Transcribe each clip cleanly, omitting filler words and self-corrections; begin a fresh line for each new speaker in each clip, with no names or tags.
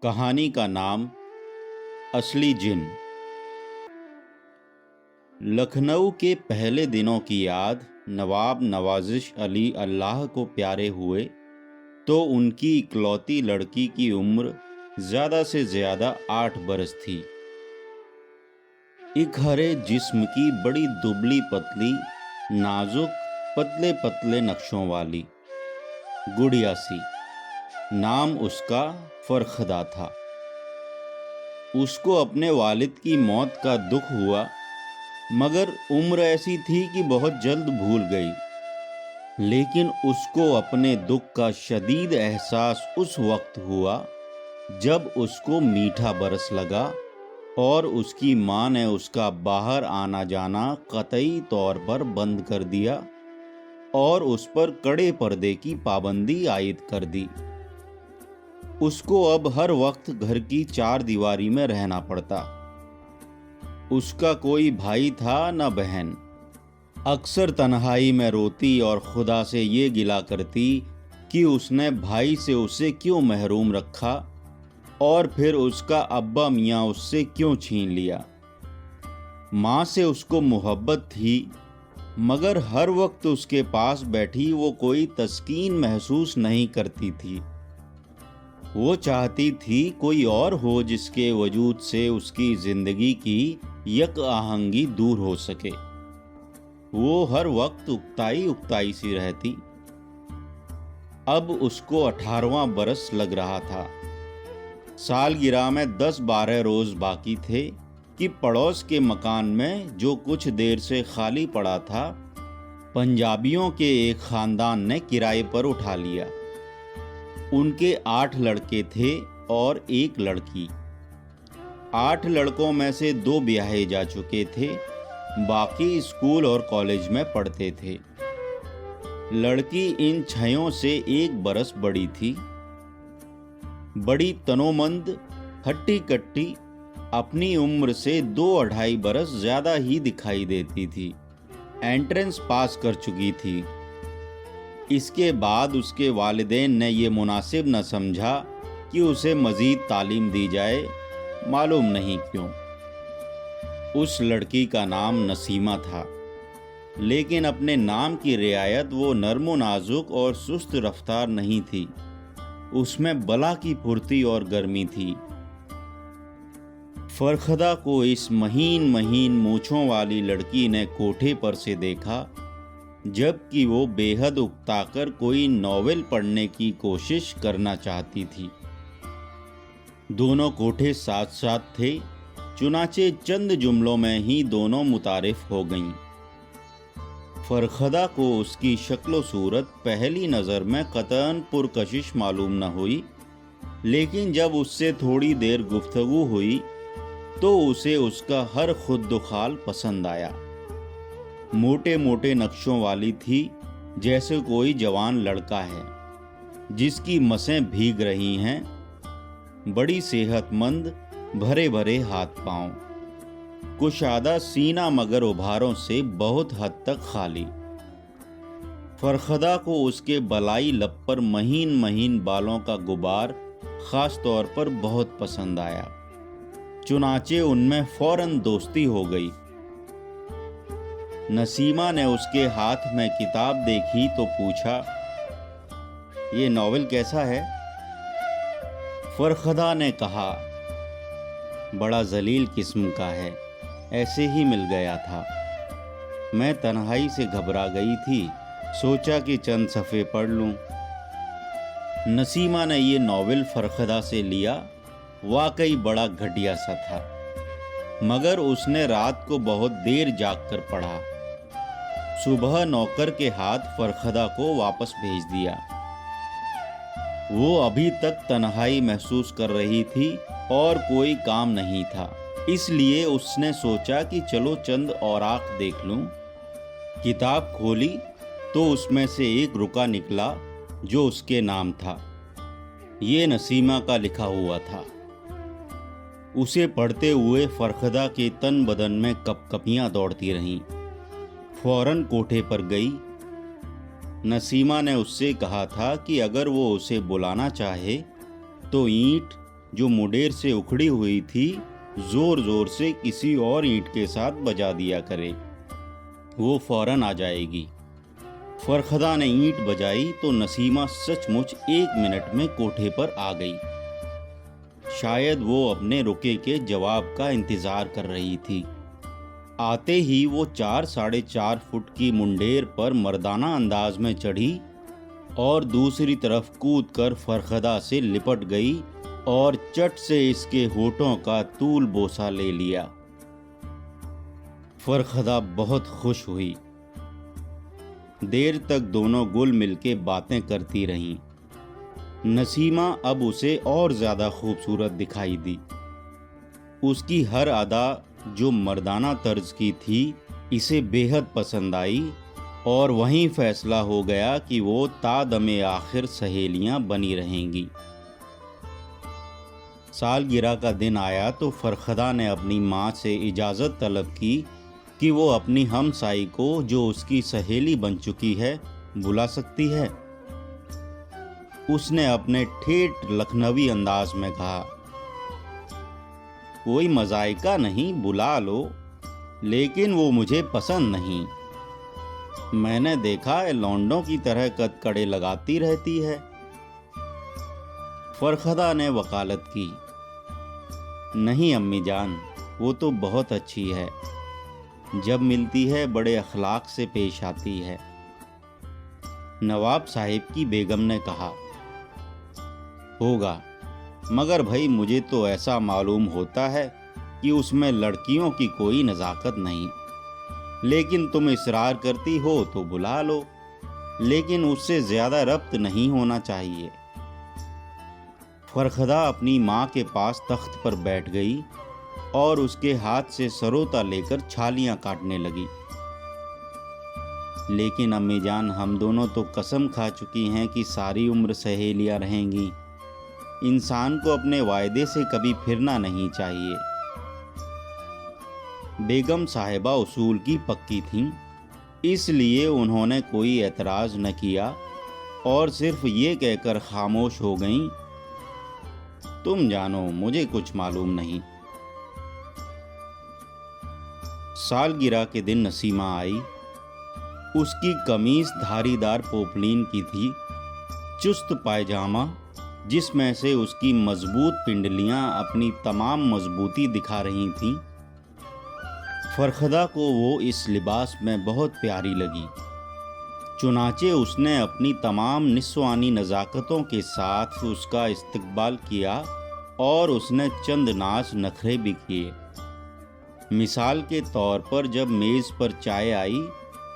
कहानी का नाम असली जिन। लखनऊ के पहले दिनों की याद नवाब नवाजिश अली अल्लाह को प्यारे हुए तो उनकी इकलौती लड़की की उम्र ज़्यादा से ज़्यादा 8 बरस थी। एक हरे जिस्म की बड़ी दुबली पतली नाजुक पतले पतले नक्शों वाली गुड़िया सी। नाम उसका फरखदा था। उसको अपने वालिद की मौत का दुख हुआ, मगर उम्र ऐसी थी कि बहुत जल्द भूल गई। लेकिन उसको अपने दुख का शदीद एहसास उस वक्त हुआ जब उसको मीठा बरस लगा और उसकी माँ ने उसका बाहर आना जाना कतई तौर पर बंद कर दिया और उस पर कड़े पर्दे की पाबंदी आयद कर दी। उसको अब हर वक्त घर की 4 दीवारी में रहना पड़ता। उसका कोई भाई था न बहन। अक्सर तन्हाई में रोती और खुदा से ये गिला करती कि उसने भाई से उसे क्यों महरूम रखा और फिर उसका अब्बा मियाँ उससे क्यों छीन लिया। माँ से उसको मोहब्बत थी, मगर हर वक्त उसके पास बैठी वो कोई तस्कीन महसूस नहीं करती थी। वो चाहती थी कोई और हो जिसके वजूद से उसकी जिंदगी की यक आहंगी दूर हो सके। वो हर वक्त उकताई उकताई सी रहती। अब उसको 18वां बरस लग रहा था। सालगिरह में 10-12 रोज बाकी थे कि पड़ोस के मकान में जो कुछ देर से खाली पड़ा था, पंजाबियों के एक खानदान ने किराए पर उठा लिया। उनके 8 लड़के थे और 1 लड़की। 8 लड़कों में से 2 ब्याहे जा चुके थे, बाकी स्कूल और कॉलेज में पढ़ते थे। लड़की इन 6 से 1 बरस बड़ी थी। बड़ी तनोमंद, हट्टी कट्टी, अपनी उम्र से 2-2.5 बरस ज़्यादा ही दिखाई देती थी। एंट्रेंस पास कर चुकी थी। इसके बाद उसके वालिदैन ने ये मुनासिब न समझा कि उसे मज़ीद तालीम दी जाए, मालूम नहीं क्यों। उस लड़की का नाम नसीमा था, लेकिन अपने नाम की रियायत वो नर्म नाजुक और सुस्त रफ्तार नहीं थी। उसमें बला की फुर्ती और गर्मी थी। फरखदा को इस महीन महीन मूँछों वाली लड़की ने कोठे पर से देखा, जबकि वो बेहद उकताकर कोई नॉवेल पढ़ने की कोशिश करना चाहती थी। दोनों कोठे साथ साथ थे, चुनाचे चंद जुमलों में ही दोनों मुतारिफ हो गईं। फरखदा को उसकी शक्ल सूरत पहली नज़र में कतई पुरकशिश मालूम न हुई, लेकिन जब उससे थोड़ी देर गुफ्तगू हुई तो उसे उसका हर खुद्दुखाल पसंद आया। मोटे मोटे नक्शों वाली थी, जैसे कोई जवान लड़का है जिसकी मसें भीग रही हैं। बड़ी सेहतमंद, भरे भरे हाथ पांव, कुशादा सीना, मगर उभारों से बहुत हद तक खाली। फरखदा को उसके बलाई लब पर महीन महीन बालों का गुबार खास तौर पर बहुत पसंद आया। चुनाचे उनमें फौरन दोस्ती हो गई। नसीमा ने उसके हाथ में किताब देखी तो पूछा, ये नॉवेल कैसा है? फरखदा ने कहा, बड़ा जलील किस्म का है, ऐसे ही मिल गया था। मैं तन्हाई से घबरा गई थी, सोचा कि चंद सफ़े पढ़ लूं। नसीमा ने ये नॉवेल फरखदा से लिया। वाकई बड़ा घटिया सा था, मगर उसने रात को बहुत देर जाग कर पढ़ा। सुबह नौकर के हाथ फरखदा को वापस भेज दिया। वो अभी तक तन्हाई महसूस कर रही थी और कोई काम नहीं था, इसलिए उसने सोचा कि चलो चंद औराक देख लूं। किताब खोली तो उसमें से एक रुका निकला जो उसके नाम था। ये नसीमा का लिखा हुआ था। उसे पढ़ते हुए फरखदा के तन बदन में कपकपियां दौड़ती रहीं। फौरन कोठे पर गई। नसीमा ने उससे कहा था कि अगर वो उसे बुलाना चाहे तो ईंट जो मुडेर से उखड़ी हुई थी जोर जोर से किसी और ईंट के साथ बजा दिया करे, वो फौरन आ जाएगी। फरखदा ने ईंट बजाई तो नसीमा सचमुच 1 मिनट में कोठे पर आ गई। शायद वो अपने रुके के जवाब का इंतजार कर रही थी। आते ही वो 4-4.5 फुट की मुंडेर पर मर्दाना अंदाज में चढ़ी और दूसरी तरफ कूदकर फरखदा से लिपट गई और चट से इसके होठों का तूल बोसा ले लिया। फरखदा बहुत खुश हुई। देर तक दोनों गुल मिलके बातें करती रहीं। नसीमा अब उसे और ज्यादा खूबसूरत दिखाई दी। उसकी हर अदा जो मर्दाना तर्ज की थी इसे बेहद पसंद आई और वहीं फैसला हो गया कि वो तादमे आखिर सहेलियां बनी रहेंगी। सालगिरह का दिन आया तो फरखदा ने अपनी माँ से इजाज़त तलब की कि वो अपनी हमसाई को जो उसकी सहेली बन चुकी है बुला सकती है। उसने अपने ठेठ लखनवी अंदाज में कहा, कोई मजायका नहीं, बुला लो, लेकिन वो मुझे पसंद नहीं। मैंने देखा है लौंडों की तरह कदकड़े लगाती रहती है। फरखदा ने वकालत की, नहीं अम्मी जान, वो तो बहुत अच्छी है, जब मिलती है बड़े अखलाक से पेश आती है। नवाब साहिब की बेगम ने कहा, होगा, मगर भाई मुझे तो ऐसा मालूम होता है कि उसमें लड़कियों की कोई नज़ाकत नहीं। लेकिन तुम इसरार करती हो तो बुला लो, लेकिन उससे ज़्यादा रब्त नहीं होना चाहिए। फरखदा अपनी माँ के पास तख्त पर बैठ गई और उसके हाथ से सरोता लेकर छालियाँ काटने लगी। लेकिन अम्मी जान, हम दोनों तो कसम खा चुकी हैं कि सारी उम्र सहेलियाँ रहेंगी। इंसान को अपने वायदे से कभी फिरना नहीं चाहिए। बेगम साहिबा उसूल की पक्की थीं, इसलिए उन्होंने कोई एतराज़ न किया और सिर्फ ये कहकर खामोश हो गईं, तुम जानो, मुझे कुछ मालूम नहीं। सालगिरह के दिन नसीमा आई। उसकी कमीज धारीदार पोपलीन की थी, चुस्त पायजामा जिसमें से उसकी मजबूत पिंडलियां अपनी तमाम मजबूती दिखा रही थीं। फरखदा को वो इस लिबास में बहुत प्यारी लगी। चुनाचे उसने अपनी तमाम निस्वानी नज़ाकतों के साथ उसका इस्तकबाल किया और उसने चंद नाज नखरे भी किए। मिसाल के तौर पर जब मेज़ पर चाय आई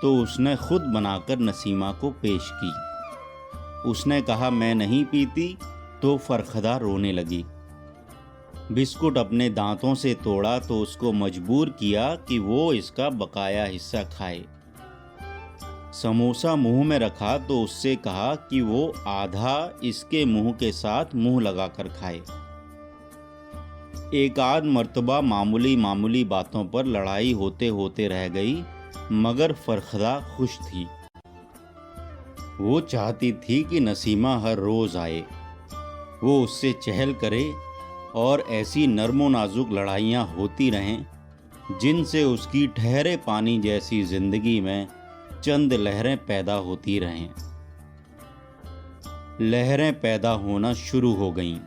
तो उसने खुद बनाकर नसीमा को पेश की। उसने कहा, मैं नहीं पीती, तो फरखदा रोने लगी। बिस्कुट अपने दांतों से तोड़ा तो उसको मजबूर किया कि वो इसका बकाया हिस्सा खाए। समोसा मुंह में रखा तो उससे कहा कि वो आधा इसके मुंह के साथ मुंह लगाकर खाए। एक आध मर्तबा मामूली मामूली बातों पर लड़ाई होते होते रह गई, मगर फरखदा खुश थी। वो चाहती थी कि नसीमा हर रोज आए, वो उससे चहल करे और ऐसी नर्मो नाजुक लड़ाइयाँ होती रहें जिनसे उसकी ठहरे पानी जैसी जिंदगी में चंद लहरें पैदा होती रहें। लहरें पैदा होना शुरू हो गईं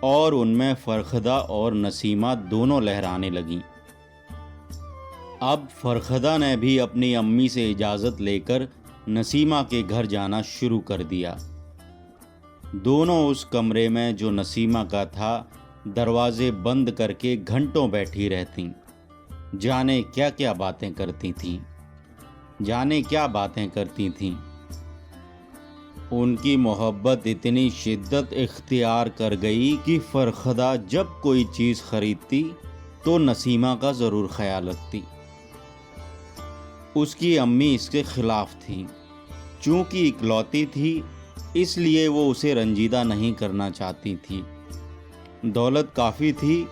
और उनमें फरखदा और नसीमा दोनों लहराने लगीं। अब फरखदा ने भी अपनी अम्मी से इजाज़त लेकर नसीमा के घर जाना शुरू कर दिया। दोनों उस कमरे में जो नसीमा का था दरवाजे बंद करके घंटों बैठी रहतीं। जाने क्या क्या बातें करती थीं। उनकी मोहब्बत इतनी शिद्दत इख्तियार कर गई कि फरखदा जब कोई चीज़ खरीदती तो नसीमा का ज़रूर ख्याल रखती। उसकी अम्मी इसके खिलाफ थी। चूँकि इकलौती थी इसलिए वो उसे रंजीदा नहीं करना चाहती थी। दौलत काफ़ी थी,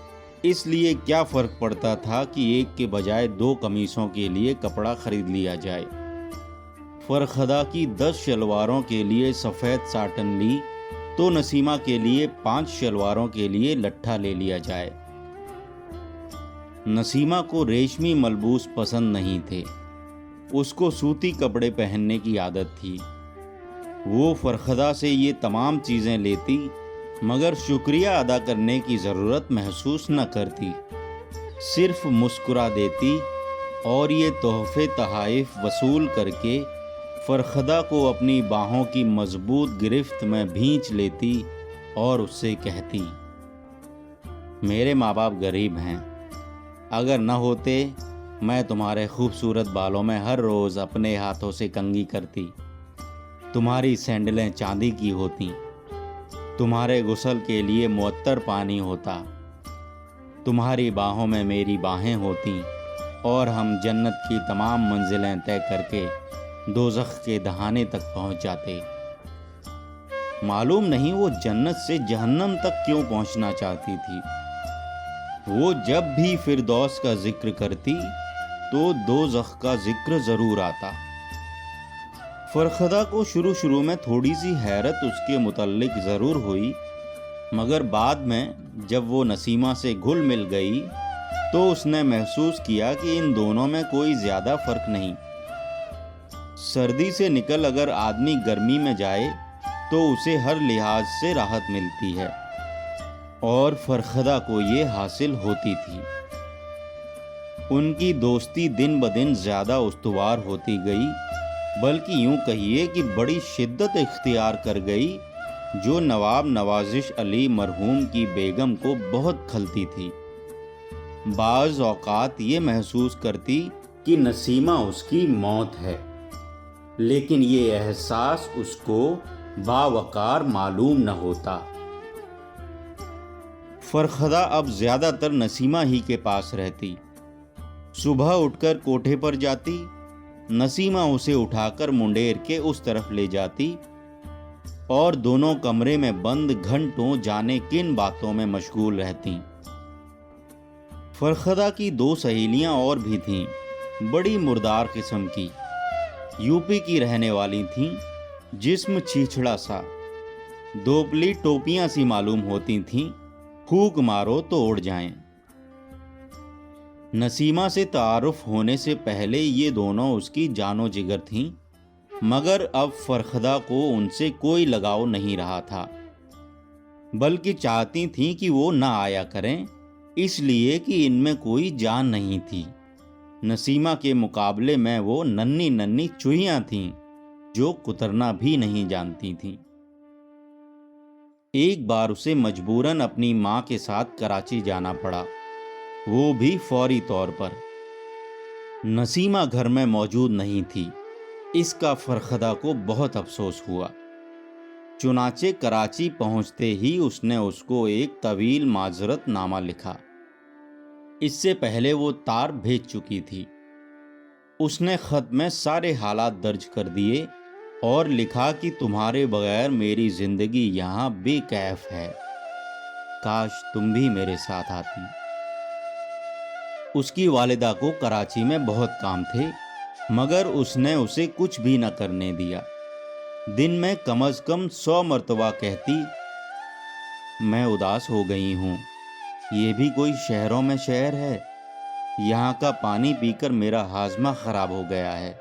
इसलिए क्या फ़र्क पड़ता था कि एक के बजाय 2 कमीज़ों के लिए कपड़ा खरीद लिया जाए। फरखदा की 10 शलवारों के लिए सफ़ेद साटन ली تو نسیمہ کے لیے 5 شلواروں کے لیے لٹھا لے لیا جائے۔ نسیمہ کو ریشمی ملبوس پسند نہیں تھے، اس کو سوتی کپڑے پہننے کی عادت تھی۔ وہ فرخدہ سے یہ تمام چیزیں لیتی مگر شکریہ ادا کرنے کی ضرورت محسوس نہ کرتی، صرف مسکرا دیتی اور یہ تحفے تحائف وصول کر کے فرخدہ کو اپنی باہوں کی مضبوط گرفت میں بھینچ لیتی اور اس سے کہتی، میرے ماں باپ غریب ہیں، اگر نہ ہوتے میں تمہارے خوبصورت بالوں میں ہر روز اپنے ہاتھوں سے کنگھی کرتی، تمہاری سینڈلیں چاندی کی ہوتیں، تمہارے غسل کے لیے معطر پانی ہوتا، تمہاری باہوں میں میری باہیں ہوتیں اور ہم جنت کی تمام منزلیں طے کر کے دوزخ کے دہانے تک پہنچ جاتے۔ معلوم نہیں وہ جنت سے جہنم تک کیوں پہنچنا چاہتی تھی۔ وہ جب بھی فردوس کا ذکر کرتی تو دوزخ کا ذکر ضرور آتا۔ فرخدہ کو شروع میں تھوڑی سی حیرت اس کے متعلق ضرور ہوئی، مگر بعد میں جب وہ نسیمہ سے گھل مل گئی تو اس نے محسوس کیا کہ ان دونوں میں کوئی زیادہ فرق نہیں۔ سردی سے نکل اگر آدمی گرمی میں جائے تو اسے ہر لحاظ سے راحت ملتی ہے، اور فرخدہ کو یہ حاصل ہوتی تھی۔ ان کی دوستی دن بدن زیادہ استوار ہوتی گئی، بلکہ یوں کہیے کہ بڑی شدت اختیار کر گئی، جو نواب نوازش علی مرحوم کی بیگم کو بہت کھلتی تھی۔ بعض اوقات یہ محسوس کرتی کہ نسیمہ اس کی موت ہے، لیکن یہ احساس اس کو باوقار معلوم نہ ہوتا۔ فرخدہ اب زیادہ تر نسیمہ ہی کے پاس رہتی۔ صبح اٹھ کر کوٹھے پر جاتی، نسیمہ اسے اٹھا کر منڈیر کے اس طرف لے جاتی اور دونوں کمرے میں بند گھنٹوں جانے کن باتوں میں مشغول رہتی۔ فرخدہ کی 2 سہیلیاں اور بھی تھیں، بڑی مردار قسم کی، یوپی کی رہنے والی تھیں، جسم چھیچھڑا سا، دوپلی ٹوپیاں سی معلوم ہوتی تھیں، پھونک مارو تو اڑ جائیں۔ نسیمہ سے تعارف ہونے سے پہلے یہ دونوں اس کی جان و جگر تھیں، مگر اب فرخدہ کو ان سے کوئی لگاؤ نہیں رہا تھا، بلکہ چاہتی تھیں کہ وہ نہ آیا کریں، اس لیے کہ ان میں کوئی جان نہیں تھی۔ نسیمہ کے مقابلے میں وہ ننھی ننھی چوہیاں تھیں جو کترنا بھی نہیں جانتی تھیں۔ ایک بار اسے مجبوراً اپنی ماں کے ساتھ کراچی جانا پڑا، وہ بھی فوری طور پر۔ نسیمہ گھر میں موجود نہیں تھی، اس کا فرخدہ کو بہت افسوس ہوا۔ چنانچہ کراچی پہنچتے ہی اس نے اس کو ایک طویل معذرت نامہ لکھا۔ اس سے پہلے وہ تار بھیج چکی تھی۔ اس نے خط میں سارے حالات درج کر دیے اور لکھا کہ تمہارے بغیر میری زندگی یہاں بے کیف ہے، کاش تم بھی میرے ساتھ آتی۔ اس کی والدہ کو کراچی میں بہت کام تھے، مگر اس نے اسے کچھ بھی نہ کرنے دیا۔ دن میں کم از کم 100 مرتبہ کہتی، میں اداس ہو گئی ہوں، یہ بھی کوئی شہروں میں شہر ہے، یہاں کا پانی پی کر میرا ہاضمہ خراب ہو گیا ہے،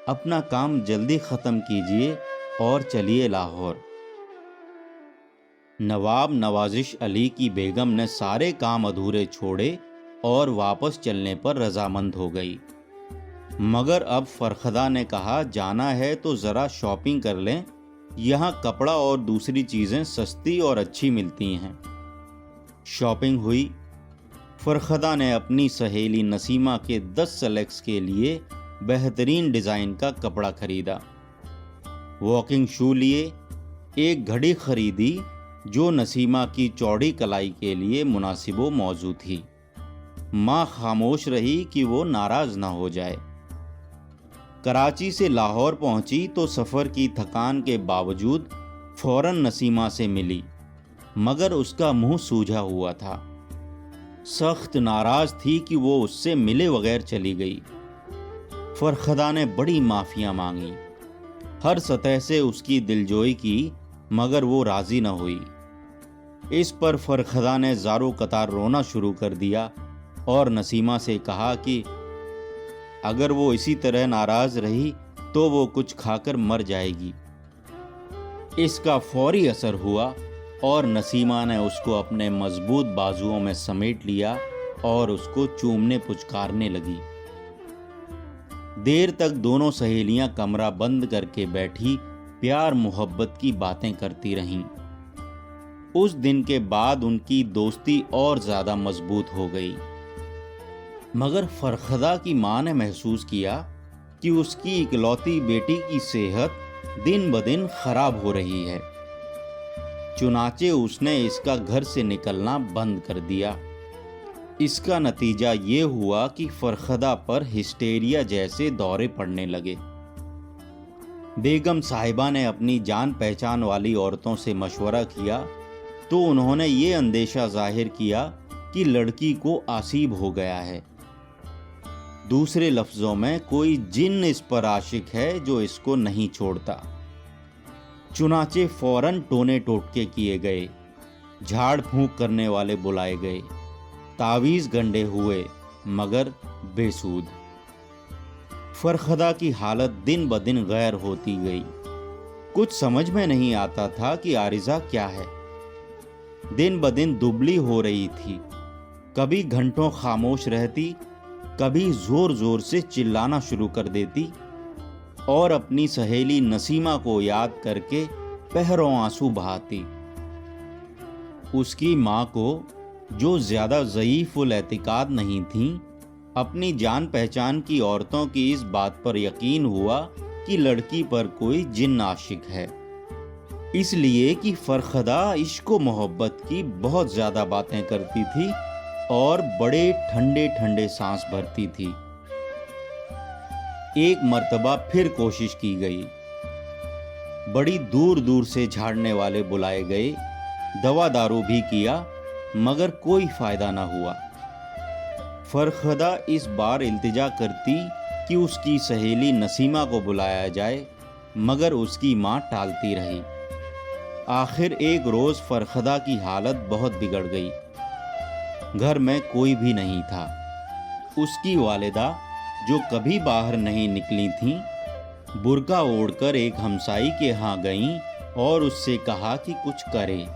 اپنا کام جلدی ختم کیجیے اور چلیے لاہور۔ نواب نوازش علی کی بیگم نے سارے کام ادھورے چھوڑے اور واپس چلنے پر رضامند ہو گئی، مگر اب فرخدہ نے کہا جانا ہے تو ذرا شاپنگ کر لیں، یہاں کپڑا اور دوسری چیزیں سستی اور اچھی ملتی ہیں۔ شاپنگ ہوئی۔ فرخدہ نے اپنی سہیلی نسیمہ کے 10 سلیکس کے لیے بہترین ڈیزائن کا کپڑا خریدا، واکنگ شو لیے، ایک گھڑی خریدی جو نسیمہ کی چوڑی کلائی کے لیے مناسب و موزوں تھی۔ ماں خاموش رہی کہ وہ ناراض نہ ہو جائے۔ کراچی سے لاہور پہنچی تو سفر کی تھکان کے باوجود فوراً نسیمہ سے ملی، مگر اس کا منہ سوجا ہوا تھا، سخت ناراض تھی کہ وہ اس سے ملے بغیر چلی گئی۔ فرخدہ نے بڑی معافیاں مانگی، ہر سطح سے اس کی دلجوئی کی، मगर वो राजी न हुई। इस पर फरखदा ने ज़ारो कतार रोना शुरू कर दिया और नसीमा से कहा कि अगर वो इसी तरह नाराज रही तो वो कुछ खाकर मर जाएगी। इसका फौरी असर हुआ और नसीमा ने उसको अपने मजबूत बाजुओं में समेट लिया और उसको चूमने पुचकारने लगी। देर तक दोनों सहेलियां कमरा बंद करके बैठी प्यार मोहब्बत की बातें करती रहीं। उस दिन के बाद उनकी दोस्ती और ज्यादा मजबूत हो गई। मगर फरखदा की मां ने महसूस किया कि उसकी इकलौती बेटी की सेहत दिन ब दिन खराब हो रही है। चुनाचे उसने इसका घर से निकलना बंद कर दिया। इसका नतीजा ये हुआ कि फरखदा पर हिस्टेरिया जैसे दौरे पड़ने लगे। बेगम साहिबा ने अपनी जान पहचान वाली औरतों से मशवरा किया तो उन्होंने ये अंदेशा जाहिर किया कि लड़की को आसीब हो गया है। दूसरे लफ्जों में कोई जिन इस पर आशिक है जो इसको नहीं छोड़ता। चुनाचे फौरन टोने टोटके किए गए, झाड़ फूंक करने वाले बुलाए गए, तावीज़ गंडे हुए, मगर बेसूद। फरखदा की हालत दिन ब दिन गैर होती गई। कुछ समझ में नहीं आता था कि आरिज़ा क्या है। दिन ब दिन दुबली हो रही थी। कभी घंटों खामोश रहती, कभी जोर जोर से चिल्लाना शुरू कर देती और अपनी सहेली नसीमा को याद करके पहरों आंसू बहाती। उसकी माँ को, जो ज्यादा ज़ईफ़ुल एतिकाद नहीं थी, अपनी जान पहचान की औरतों की इस बात पर यकीन हुआ कि लड़की पर कोई जिन्न आशिक है। इसलिए कि फरखदा इश्क व मोहब्बत की बहुत ज्यादा बातें करती थी और बड़े ठंडे ठंडे सांस भरती थी। एक मर्तबा फिर कोशिश की गई। बड़ी दूर दूर से झाड़ने वाले बुलाए गए, दवा दारू भी किया, मगर कोई फायदा न हुआ। फरखदा इस बार इल्तिजा करती कि उसकी सहेली नसीमा को बुलाया जाए, मगर उसकी माँ टालती रही। आखिर एक रोज़ फरखदा की हालत बहुत बिगड़ गई। घर में कोई भी नहीं था। उसकी वालिदा, जो कभी बाहर नहीं निकली थीं, बुर्का ओढ़कर एक हमसाई के यहाँ गईं और उससे कहा कि कुछ करे।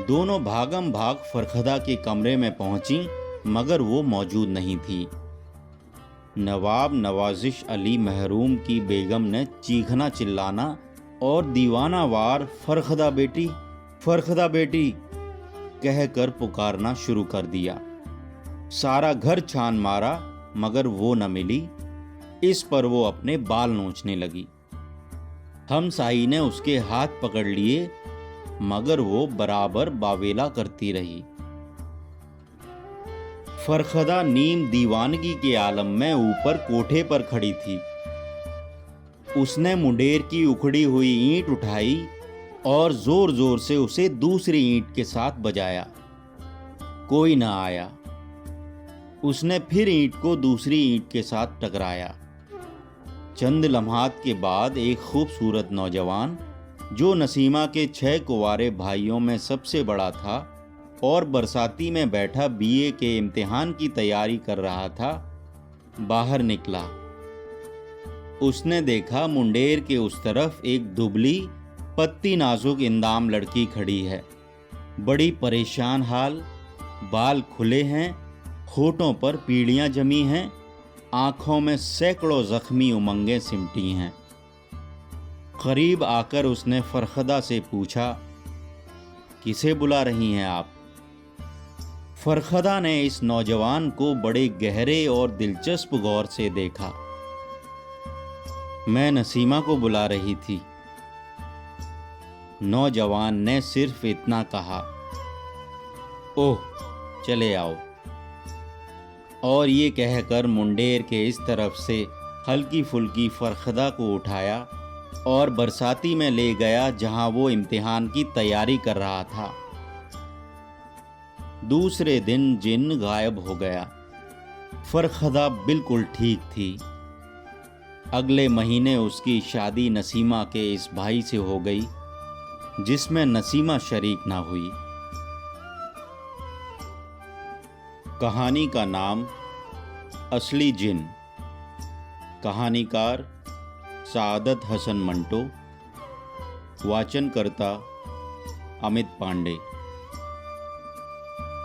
दोनों भागम भाग फरखदा के कमरे में पहुंची, मगर वो मौजूद नहीं थी। नवाब नवाजिश अली महरूम की बेगम ने चीखना चिल्लाना और दीवाना वार फरखदा बेटी कहकर पुकारना शुरू कर दिया। सारा घर छान मारा, मगर वो न मिली। इस पर वो अपने बाल नोचने लगी। हमसाई ने उसके हाथ पकड़ लिए, मगर वो बराबर बावेला करती रही। फरखदा नीम दीवानगी के आलम में ऊपर कोठे पर खड़ी थी। उसने मुंडेर की उखड़ी हुई ईंट उठाई और जोर जोर से उसे दूसरी ईंट के साथ बजाया। कोई न आया। उसने फिर ईंट को दूसरी ईंट के साथ टकराया। चंद लम्हात के बाद एक खूबसूरत नौजवान, जो नसीमा के 6 कुंवारे भाइयों में सबसे बड़ा था और बरसाती में बैठा बीए के इम्तिहान की तैयारी कर रहा था, बाहर निकला। उसने देखा मुंडेर के उस तरफ एक दुबली, पत्ती नाजुक इंदाम लड़की खड़ी है। बड़ी परेशान हाल, बाल खुले हैं, होठों पर पीड़ियां जमी हैं, आंखों में सैकड़ों जख्मी उमंगें सिमटी हैं। करीब आकर उसने फरखदा से पूछा, किसे बुला रही हैं आप? फरखदा ने इस नौजवान को बड़े गहरे और दिलचस्प गौर से देखा। मैं नसीमा को बुला रही थी। नौजवान ने सिर्फ इतना कहा, ओह, चले आओ। और ये कहकर मुंडेर के इस तरफ से हल्की फुल्की फरखदा को उठाया और बरसाती में ले गया, जहां वो इम्तिहान की तैयारी कर रहा था। दूसरे दिन जिन्न गायब हो गया। फरखदा बिल्कुल ठीक थी। अगले महीने उसकी शादी नसीमा के इस भाई से हो गई, جس میں نسیمہ شریک نہ ہوئی۔ کہانی کا نام اصلی جن، کہانی کار سعادت حسن منٹو، واچن کرتا امت پانڈے۔